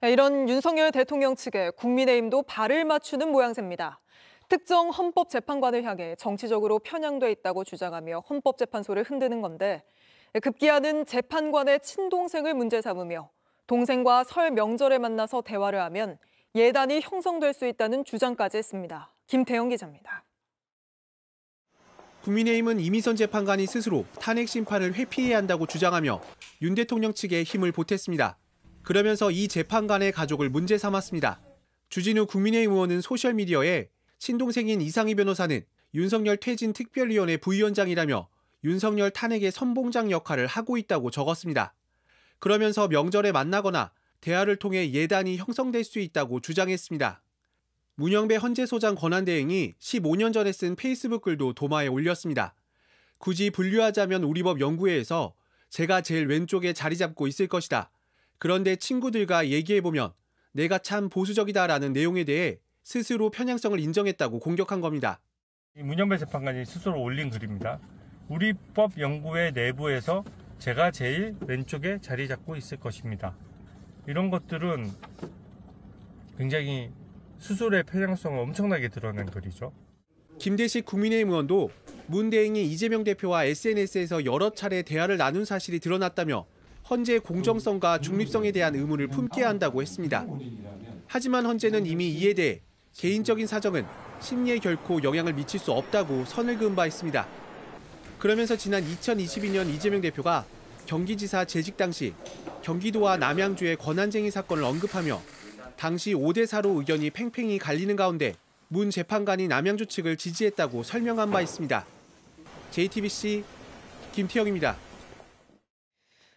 이런 윤석열 대통령 측에 국민의힘도 발을 맞추는 모양새입니다. 특정 헌법재판관을 향해 정치적으로 편향돼 있다고 주장하며 헌법재판소를 흔드는 건데 급기야는 재판관의 친동생을 문제 삼으며 동생과 설 명절에 만나서 대화를 하면 예단이 형성될 수 있다는 주장까지 했습니다. 김태영 기자입니다. 국민의힘은 이미선 재판관이 스스로 탄핵 심판을 회피해야 한다고 주장하며 윤 대통령 측에 힘을 보탰습니다. 그러면서 이 재판관의 가족을 문제 삼았습니다. 주진우 국민의힘 의원은 소셜미디어에 친동생인 이상희 변호사는 윤석열 퇴진 특별위원회 부위원장이라며 윤석열 탄핵의 선봉장 역할을 하고 있다고 적었습니다. 그러면서 명절에 만나거나 대화를 통해 예단이 형성될 수 있다고 주장했습니다. 문영배 헌재소장 권한대행이 15년 전에 쓴 페이스북 글도 도마에 올렸습니다. 굳이 분류하자면 우리법 연구회에서 제가 제일 왼쪽에 자리 잡고 있을 것이다. 그런데 친구들과 얘기해보면 내가 참 보수적이다라는 내용에 대해 스스로 편향성을 인정했다고 공격한 겁니다. 문영배 재판관이 스스로 올린 글입니다. 우리법 연구회 내부에서 제가 제일 왼쪽에 자리 잡고 있을 것입니다. 이런 것들은 굉장히 스스로의 편향성을 엄청나게 드러낸 글이죠. 김대식 국민의힘 의원도 문 대행이 이재명 대표와 SNS에서 여러 차례 대화를 나눈 사실이 드러났다며 헌재의 공정성과 중립성에 대한 의문을 품게 한다고 했습니다. 하지만 헌재는 이미 이에 대해 개인적인 사정은 심리에 결코 영향을 미칠 수 없다고 선을 그은 바 있습니다. 그러면서 지난 2022년 이재명 대표가 경기지사 재직 당시 경기도와 남양주의 권한쟁의 사건을 언급하며 당시 5대4로 의견이 팽팽히 갈리는 가운데 문 재판관이 남양주 측을 지지했다고 설명한 바 있습니다. JTBC 김태영입니다.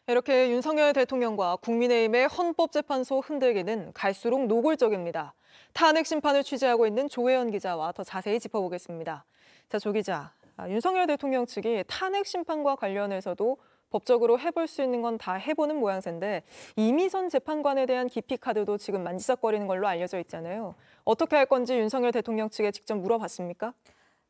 이렇게 윤석열 대통령과 국민의힘의 헌법재판소 흔들기는 갈수록 노골적입니다. 탄핵 심판을 취재하고 있는 조혜연 기자와 더 자세히 짚어보겠습니다. 자, 조 기자, 윤석열 대통령 측이 탄핵 심판과 관련해서도 법적으로 해볼 수 있는 건 다 해보는 모양새인데 이미선 재판관에 대한 기피 카드도 지금 만지작거리는 걸로 알려져 있잖아요. 어떻게 할 건지 윤석열 대통령 측에 직접 물어봤습니까?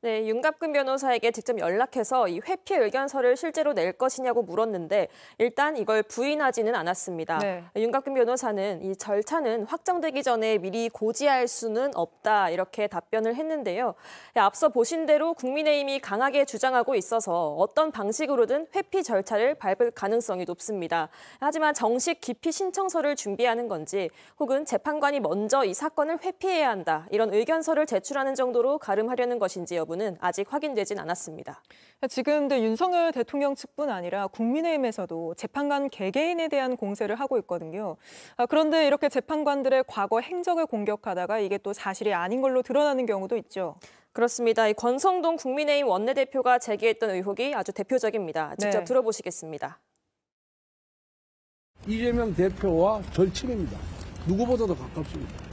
네, 윤갑근 변호사에게 직접 연락해서 이 회피 의견서를 실제로 낼 것이냐고 물었는데 일단 이걸 부인하지는 않았습니다. 네. 윤갑근 변호사는 이 절차는 확정되기 전에 미리 고지할 수는 없다 이렇게 답변을 했는데요. 앞서 보신 대로 국민의힘이 강하게 주장하고 있어서 어떤 방식으로든 회피 절차를 밟을 가능성이 높습니다. 하지만 정식 기피 신청서를 준비하는 건지 혹은 재판관이 먼저 이 사건을 회피해야 한다 이런 의견서를 제출하는 정도로 가름하려는 것인지 여부는 아직 확인되진 않았습니다. 지금 윤석열 대통령 측뿐 아니라 국민의힘에서도 재판관 개개인에 대한 공세를 하고 있거든요. 그런데 이렇게 재판관들의 과거 행적을 공격하다가 이게 또 사실이 아닌 걸로 드러나는 경우도 있죠. 그렇습니다. 이 권성동 국민의힘 원내대표가 제기했던 의혹이 아주 대표적입니다. 직접 들어보시겠습니다. 이재명 대표와 절친입니다. 누구보다도 가깝습니다.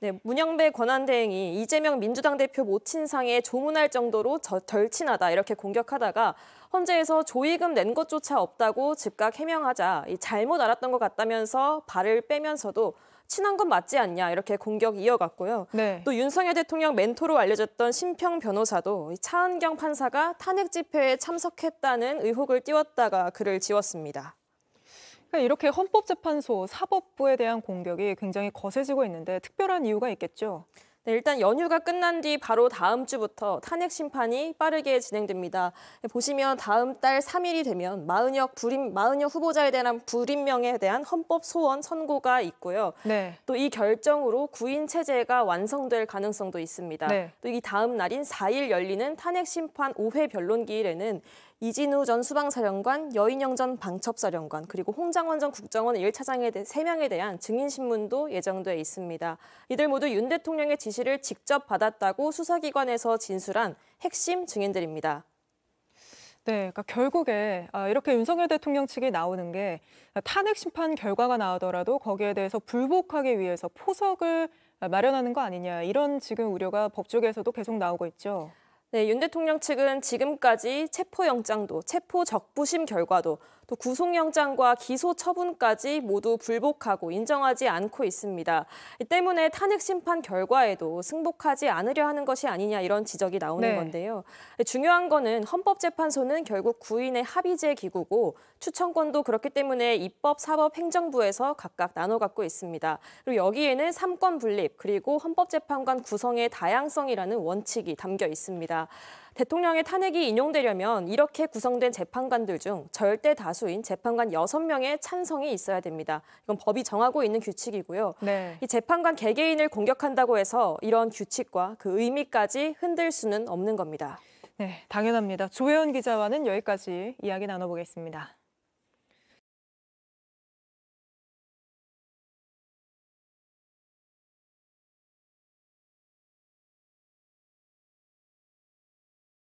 네, 문영배 권한대행이 이재명 민주당 대표 모친상에 조문할 정도로 절친하다 이렇게 공격하다가 헌재에서 조의금 낸 것조차 없다고 즉각 해명하자 잘못 알았던 것 같다면서 발을 빼면서도 친한 건 맞지 않냐 이렇게 공격 이어갔고요. 네. 또 윤석열 대통령 멘토로 알려졌던 심평 변호사도 차은경 판사가 탄핵 집회에 참석했다는 의혹을 띄웠다가 글을 지웠습니다. 이렇게 헌법재판소, 사법부에 대한 공격이 굉장히 거세지고 있는데 특별한 이유가 있겠죠? 네, 일단 연휴가 끝난 뒤 바로 다음 주부터 탄핵 심판이 빠르게 진행됩니다. 보시면 다음 달 3일이 되면 마은혁 후보자에 대한 불임명에 대한 헌법 소원 선고가 있고요. 네. 또 이 결정으로 구인 체제가 완성될 가능성도 있습니다. 네. 또 이 다음 날인 4일 열리는 탄핵 심판 5회 변론기일에는 이진우 전 수방사령관, 여인영 전 방첩사령관, 그리고 홍장원 전 국정원 1차장에 3명에 대한 증인신문도 예정돼 있습니다. 이들 모두 윤 대통령의 지시를 직접 받았다고 수사기관에서 진술한 핵심 증인들입니다. 네, 그러니까 결국에 이렇게 윤석열 대통령 측이 나오는 게 탄핵 심판 결과가 나오더라도 거기에 대해서 불복하기 위해서 포석을 마련하는 거 아니냐 이런 지금 우려가 법조계에서도 계속 나오고 있죠. 네, 윤 대통령 측은 지금까지 체포영장도 체포 적부심 결과도 또 구속영장과 기소 처분까지 모두 불복하고 인정하지 않고 있습니다. 이 때문에 탄핵 심판 결과에도 승복하지 않으려 하는 것이 아니냐 이런 지적이 나오는 건데요. 중요한 거는 헌법재판소는 결국 구인의 합의제 기구고 추천권도 그렇기 때문에 입법, 사법, 행정부에서 각각 나눠 갖고 있습니다. 그리고 여기에는 삼권 분립 그리고 헌법재판관 구성의 다양성이라는 원칙이 담겨 있습니다. 대통령의 탄핵이 인용되려면 이렇게 구성된 재판관들 중 절대 다수인 재판관 6명의 찬성이 있어야 됩니다. 이건 법이 정하고 있는 규칙이고요. 이 재판관 개개인을 공격한다고 해서 이런 규칙과 그 의미까지 흔들 수는 없는 겁니다. 네, 당연합니다. 조혜연 기자와는 여기까지 이야기 나눠보겠습니다.